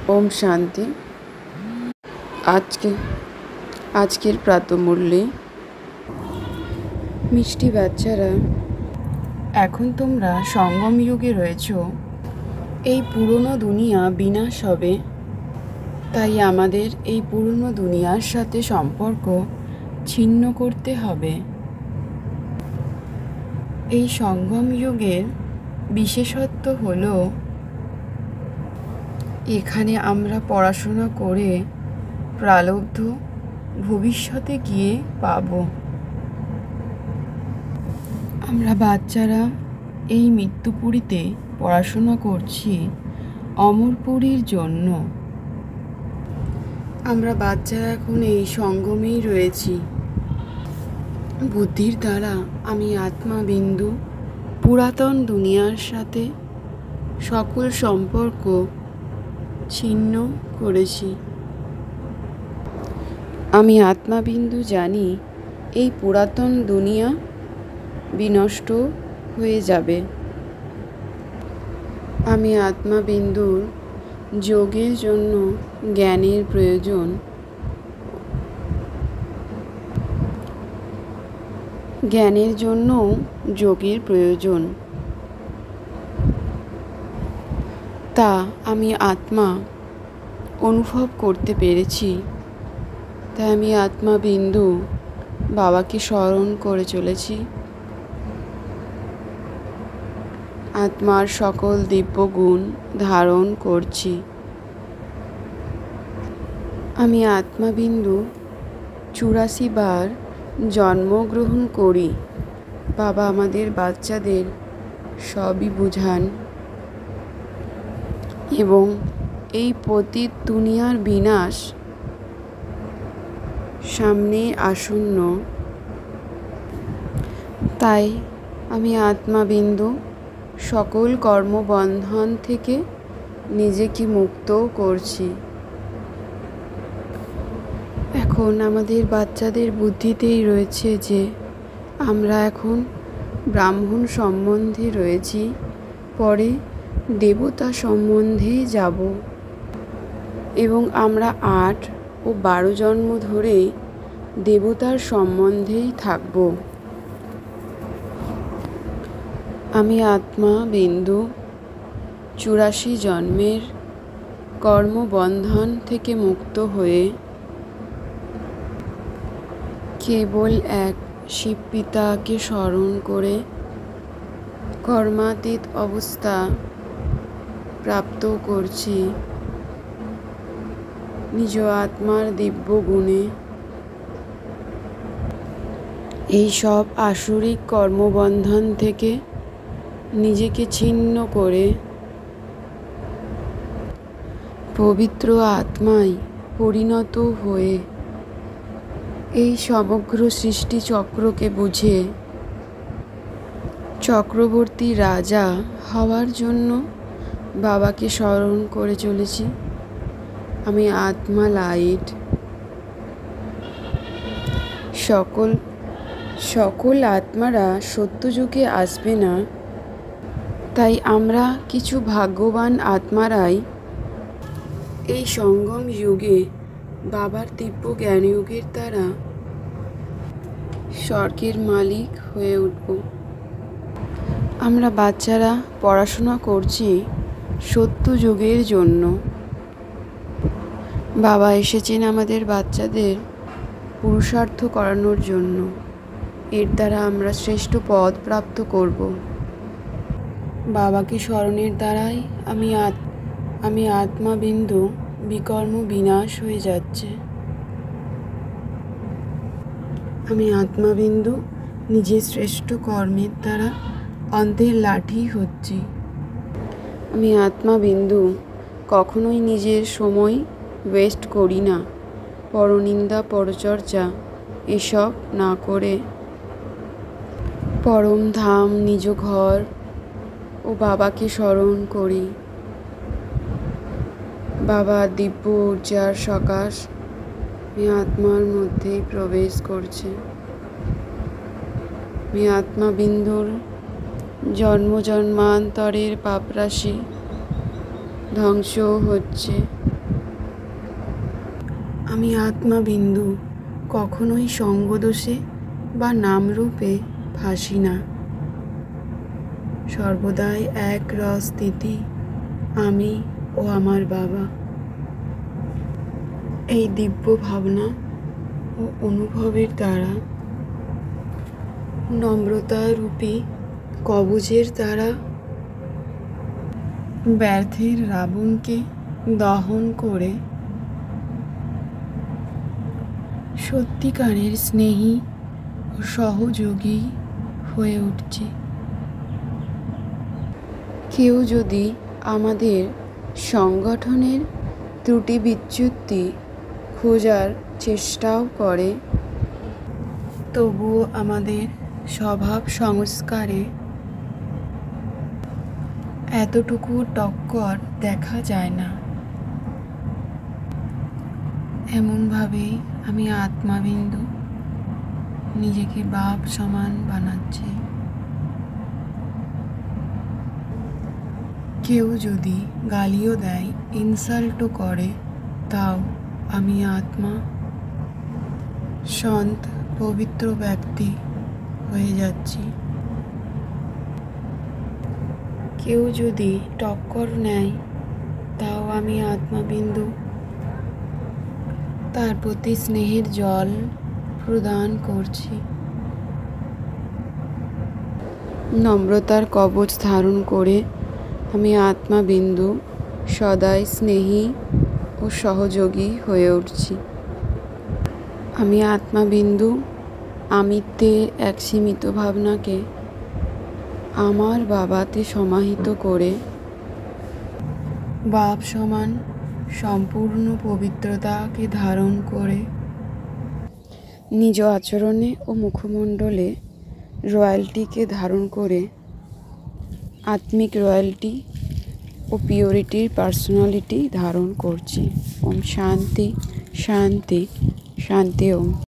ওম শান্তি। আজকের প্রাতঃমূল্যে মিষ্টি বাচ্চারা, এখন তোমরা সঙ্গম যুগে রয়েছ। এই পুরনো দুনিয়া বিনাশ হবে, তাই আমাদের এই পুরনো দুনিয়ার সাথে সম্পর্ক ছিন্ন করতে হবে। এই সঙ্গম যুগের বিশেষত্ব হলো এখানে আমরা পড়াশোনা করে প্রারব্ধ ভবিষ্যতে গিয়ে পাব। আমরা বাচ্চারা এই মৃত্যুপুরীতে পড়াশোনা করছি অমরপুরীর জন্য। আমরা বাচ্চারা এখন এই সঙ্গমেই রয়েছি। বুদ্ধির দ্বারা আমি আত্মা বিন্দু পুরাতন দুনিয়ার সাথে সকল সম্পর্ক ছিন্ন করেছি। আমি আত্মাবিন্দু জানি এই পুরাতন দুনিয়া বিনষ্ট হয়ে যাবে। আমি আত্মাবিন্দুর যোগের জন্য জ্ঞানের প্রয়োজন। জ্ঞানের জন্যও যোগের প্রয়োজন। তা আমি আত্মা অনুভব করতে পেরেছি। তাই আমি আত্মাবিন্দু বাবাকে স্মরণ করে চলেছি। আত্মার সকল দিব্য গুণ ধারণ করছি। আমি আত্মাবিন্দু 84 বার জন্মগ্রহণ করি। বাবা আমাদের বাচ্চাদের সবই বুঝান এবং এই পতিত দুনিয়ার বিনাশ সামনে আসন্ন। তাই আমি আত্মাবিন্দু সকল কর্মবন্ধন থেকে নিজেকে মুক্ত করছি। এখন আমাদের বাচ্চাদের বুদ্ধিতেই রয়েছে যে আমরা এখন ব্রাহ্মণ সম্বন্ধে রয়েছি, পরে দেবতা সম্বন্ধে যাব এবং আমরা 8 ও 12 জন্ম ধরে দেবতার সম্বন্ধেই থাকব। আমি আত্মা বিন্দু 84 জন্মের কর্মবন্ধন থেকে মুক্ত হয়ে কেবল এক শিব পিতাকে স্মরণ করে কর্মাতীত অবস্থা প্রাপ্ত করছি নিজ আত্মার দিব্য গুণে। এই সব আসুরিক কর্মবন্ধন থেকে নিজেকে ছিন্ন করে পবিত্র আত্মায় পরিণত হয়ে এই সমগ্র সৃষ্টি চক্রকে বুঝে চক্রবর্তী রাজা হওয়ার জন্য বাবাকে স্মরণ করে চলেছি। আমি আত্মা লাইট। সকল আত্মারা সত্যযুগে আসবে না, তাই আমরা কিছু ভাগ্যবান আত্মারাই এই সঙ্গম যুগে বাবার দিব্য জ্ঞানযোগের দ্বারা স্বর্গের মালিক হয়ে উঠব। আমরা বাচ্চারা পড়াশোনা করছি সত্য যুগের জন্য। বাবা এসেছেন আমাদের বাচ্চাদের পুরুষার্থ করানোর জন্য। এর দ্বারা আমরা শ্রেষ্ঠ পদ প্রাপ্ত করব। বাবাকে স্মরণের দ্বারাই আমি আত্মাবিন্দু বিকর্ম বিনাশ হয়ে যাচ্ছে। আমি আত্মাবিন্দু নিজের শ্রেষ্ঠ কর্মের দ্বারা অন্ধের লাঠি হচ্ছি। আমি আত্মাবিন্দু কখনোই নিজের সময় ওয়েস্ট করি না। পরনিন্দা পরচর্চা এসব না করে পরম ধাম নিজ ঘর ও বাবাকে স্মরণ করি। বাবার দিব্য ঊর্জার সকাশ আমি আত্মার মধ্যেই প্রবেশ করছে। আমি আত্মাবিন্দুর জন্ম জন্মান্তরের পাপরাশি ধ্বংস হচ্ছে। আমি আত্মাবিন্দু কখনোই সঙ্গদোষে বা নামরূপে ভাসি না। সর্বদাই এক রস স্থিতি আমি ও আমার বাবা। এই দিব্য ভাবনা ও অনুভবের দ্বারা নম্রতারূপী কবচের দ্বারা ব্যর্থের রাবণকে দহন করে সত্যিকারের স্নেহী ও সহযোগী হয়ে উঠছি। কেউ যদি আমাদের সংগঠনের ত্রুটি বিচ্যুতি খোঁজার চেষ্টাও করে, তবুও আমাদের স্বভাব সংস্কারে এতটুকু টক্কর দেখা যায় না। এমনভাবেই আমি আত্মাবিন্দু নিজেকে বাপ সমান বানাচ্ছি। কেউ যদি গালিও দেয়, ইনসাল্টও করে, তাও আমি আত্মা সন্ত পবিত্র ব্যক্তি হয়ে যাচ্ছি। কেউ যদি টক্কর নেয়, তাও আমি আত্মাবিন্দু তার প্রতি স্নেহের জল প্রদান করছি। নম্রতার কবচ ধারণ করে আমি আত্মাবিন্দু সদাই স্নেহী ও সহযোগী হয়ে উঠছি। আমি আত্মাবিন্দু আমিত্বের এক সীমিত ভাবনাকে আমার বাবাতে সমাহিত করে বাপ সমান সম্পূর্ণ পবিত্রতাকে ধারণ করে নিজ আচরণে ও মুখমণ্ডলে রয়্যালটিকে ধারণ করে আত্মিক রয়্যালটি ও পিওরিটির পার্সোনালিটি ধারণ করছি। ওম শান্তি শান্তি শান্তি ওম।